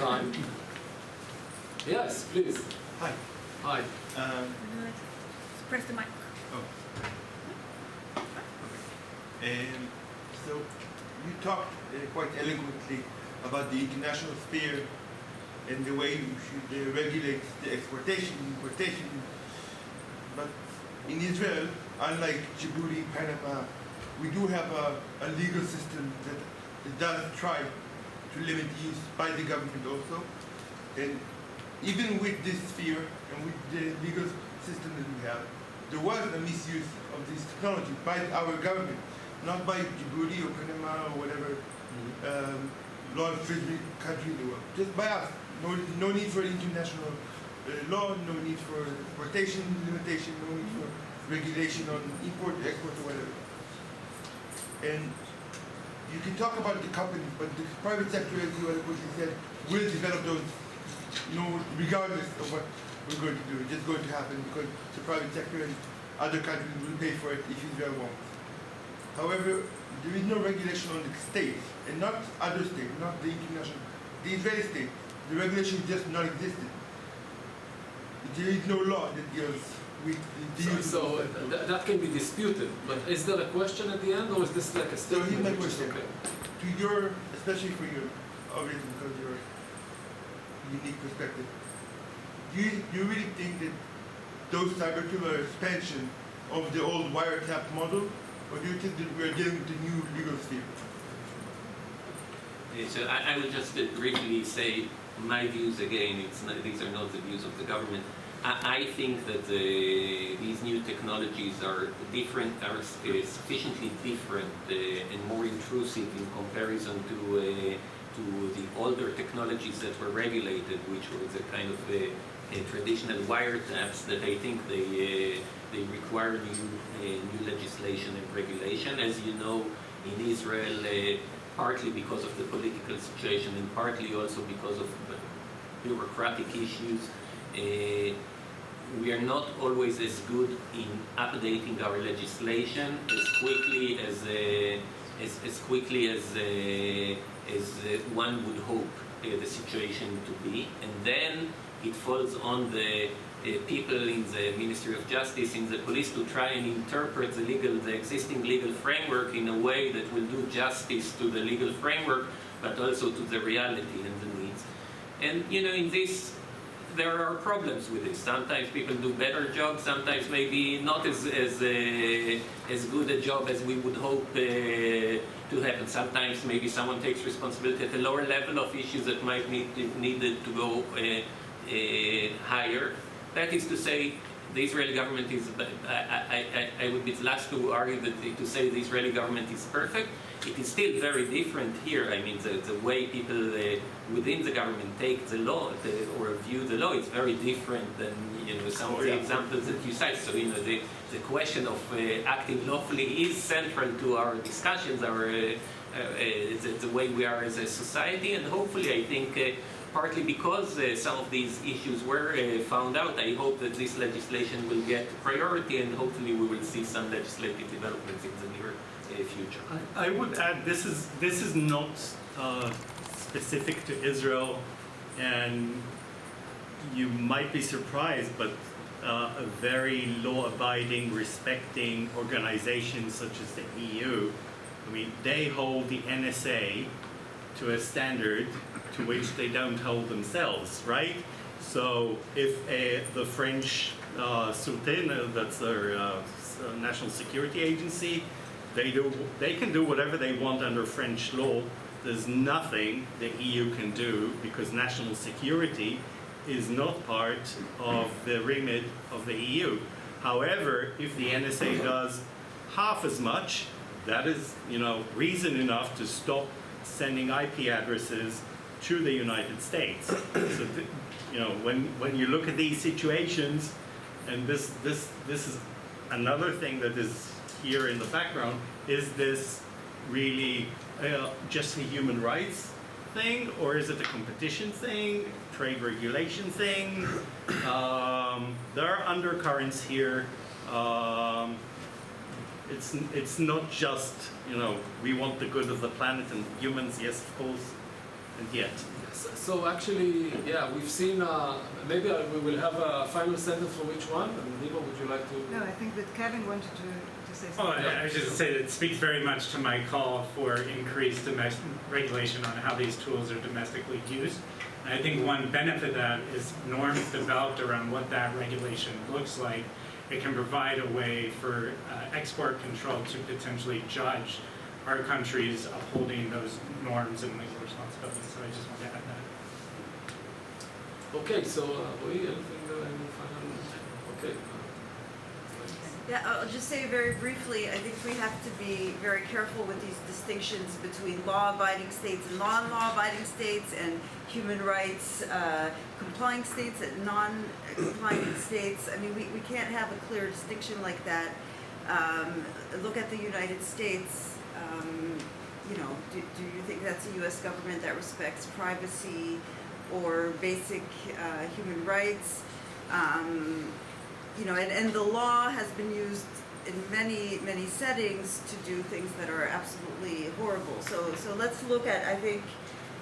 time. Yes, please. Hi. Hi. Press the mic. Oh. So you talked quite eloquently about the international sphere and the way you should regulate the exportation, importation. But in Israel, unlike Djibouti, Panama, we do have a legal system that does try to limit use by the government also. And even with this sphere and with the legal system that we have, there was a misuse of this technology by our government, not by Djibouti or Panama or whatever law infringement country in the world. Just by us. No need for international law, no need for exportation limitation, no need for regulation on import, export, or whatever. And you can talk about the companies, but the private sector, as you said, will develop those, regardless of what we're going to do. It's just going to happen because the private sector and other countries will pay for it if Israel won't. However, there is no regulation on the states, and not other states, not the international, the Israeli state. The regulation is just non-existent. There is no law that deals with the use So that can be disputed, but is there a question at the end, or is this like a So statement? here's my which is question. okay? To your, especially for your, obviously because your unique perspective, do you really think that those cyber tools are expansion of the old wiretap model, or do you think that we are dealing with the new legal sphere? So I will just briefly say my views again. These are not the views of the government. I think that these new technologies are different, are sufficiently different and more intrusive in comparison to the older technologies that were regulated, which were the kind of traditional wiretaps that I think they require new legislation and regulation. As you know, in Israel, partly because of the political situation and partly also because of bureaucratic issues, we are not always as good in updating our legislation as quickly as one would hope the situation to be, and then it falls on the people in the Ministry of Justice, in the police, to try and interpret the existing legal framework in a way that will do justice to the legal framework, but also to the reality and the needs. And in this, there are problems with this. Sometimes people do better jobs, sometimes maybe not as good a job as we would hope to happen. Sometimes maybe someone takes responsibility at a lower level of issues that might needed to go higher. That is to say, the Israeli government is, I would be the last to argue to say the Israeli government is perfect. It is still very different here. I mean, the way people within the government take the law or view the law is very different than some of the examples that you cite. So the question of acting lawfully is central to our discussions, the way we are as a society, and hopefully, I think. Partly because some of these issues were found out, I hope that this legislation will get priority, and hopefully we will see some legislative developments in the near future. I would add, this is not specific to Israel, and you might be surprised, but a very law-abiding, respecting organization such as the EU, I mean, they hold the NSA to a standard to which they don't hold themselves, right? So if the French Sûreté, that's their national security agency, they can do whatever they want under French law. There's nothing the EU can do because national security is not part of the remit of the EU. However, if the NSA does half as much, that is, reason enough to stop sending IP addresses to the United States. So, when you look at these situations, and this is another thing that is here in the background, is this really just a human rights thing, or is it a competition thing, trade regulation thing? There are undercurrents here. It's not just we want the good of the planet and humans. Yes, of course, and yet. So actually, yeah, we've seen, maybe we will have a final sentence for each one. And Nima, would you like to? No, I think that Kevin wanted to say Oh, something. I was just going to say that it speaks very much to my call for increased regulation on how these tools are domestically used. And I think one benefit of that is norms developed around what that regulation looks like. It can provide a way for export control to potentially judge our countries upholding those norms and legal responsibilities. So I just want to add that. Okay, so Roy, anything, any final? Okay. Yeah, I'll just say very briefly, I think we have to be very careful with these distinctions between law-abiding states and non-law-abiding states, and human rights complying states and non-complying states. I mean, we can't have a clear distinction like that. Look at the United States. You know, do you think that's a U.S. government that respects privacy or basic human rights? You know, and the law has been used in many settings to do things that are absolutely horrible. So let's look at, I think,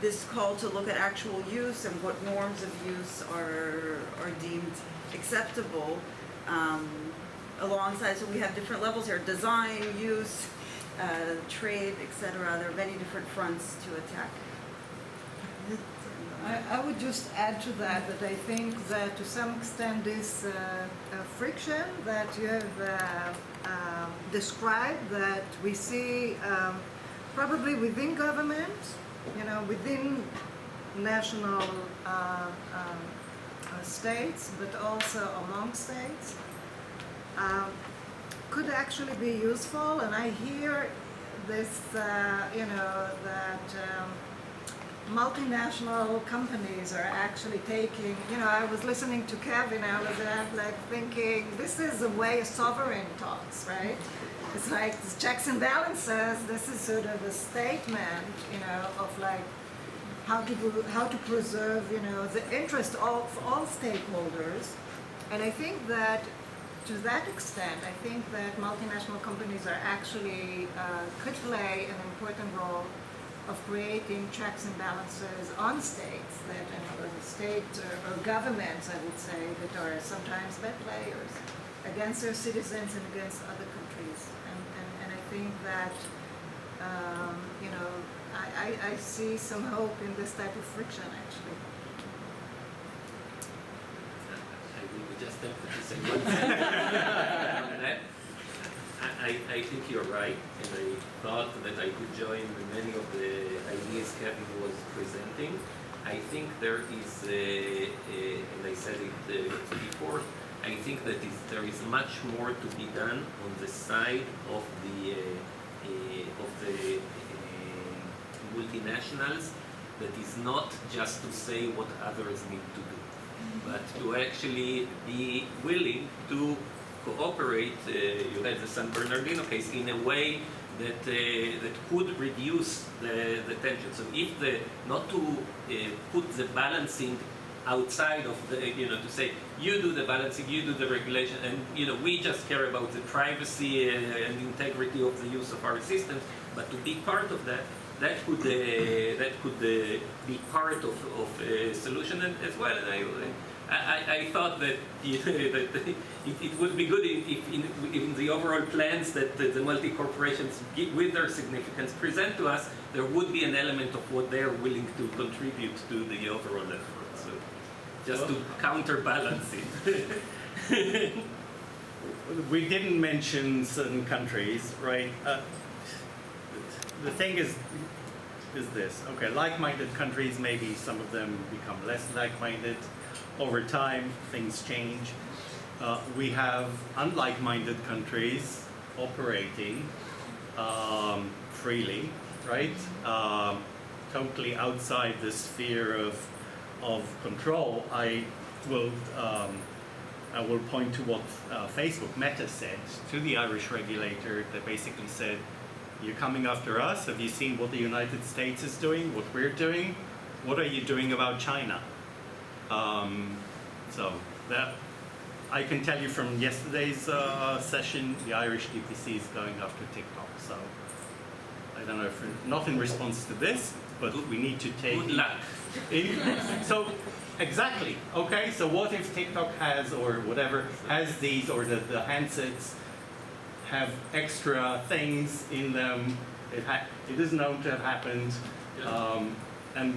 this call to look at actual use and what norms of use are deemed acceptable. Alongside, so we have different levels here: design, use, trade, etc. There are many different fronts to attack. I would just add to that I think that to some extent this friction that you have described, that we see probably within government, you know, within national states, but also among states, could actually be useful. And I hear this, you know, that multinational companies are actually taking, you know, I was listening to Kevin, I was like thinking, this is the way a sovereign talks, right? It's like checks and balances. This is sort of a statement, you know, of like how to preserve, you know, the interest of all stakeholders. And I think that to that extent, I think that multinational companies are actually could play an important role of creating checks and balances on states, that, you know, the state or governments, I would say, that are sometimes bad players against their citizens and against other countries. And I think that, you know, I see some hope in this type of friction, actually. I will just have to say one thing on that. I think you're right, and I thought that I could join many of the ideas Kevin was presenting. I think there is, and I said it before, I think that there is much more to be done on the side of the multinationals. That is not just to say what others need to do, but to actually be willing to cooperate. You had the San Bernardino case in a way that that could reduce the tension. So if not to put the balancing outside of the, you know, to say you do the balancing, you do the regulation, and you know we just care about the privacy and integrity of the use of our systems, but to be part of that. That could be part of a solution as well. And I thought that, that it would be good if in the overall plans that the multi-corporations, with their significance, present to us, there would be an element of what they're willing to contribute to the overall effort. So just to counterbalance it. We didn't mention certain countries, right? The thing is this, okay, like-minded countries, maybe some of them become less like-minded. Over time, things change. We have unlike-minded countries operating freely, right? Totally outside the sphere of control. I will point to what Facebook Meta said to the Irish regulator. They basically said, you're coming after us? Have you seen what the United States is doing, what we're doing? What are you doing about China? So that I can tell you from yesterday's session, the Irish DPC is going after TikTok. So I don't know if not in response to this, but we need to take Good luck. so exactly. Okay. So what if TikTok has or whatever has these or the handsets have extra things in them? It is known to have happened, and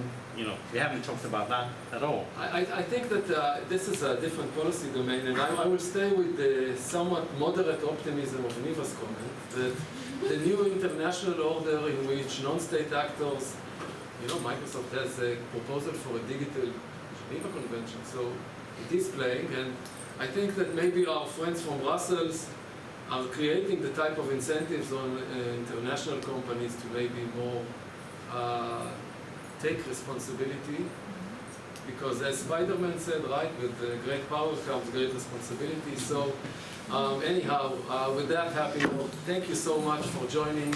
we haven't talked about that at all. I think that this is a different policy domain, and I will stay with the somewhat moderate optimism of Niva's comment that the new international order in which non-state actors, Microsoft has a proposal for a digital Geneva Convention, so it is playing, and I think that maybe our friends from Brussels are creating the type of incentives on international companies to maybe more take responsibility, because as Spider-Man said, right, with great power comes great responsibility. So anyhow, with that happy note, thank you so much for joining.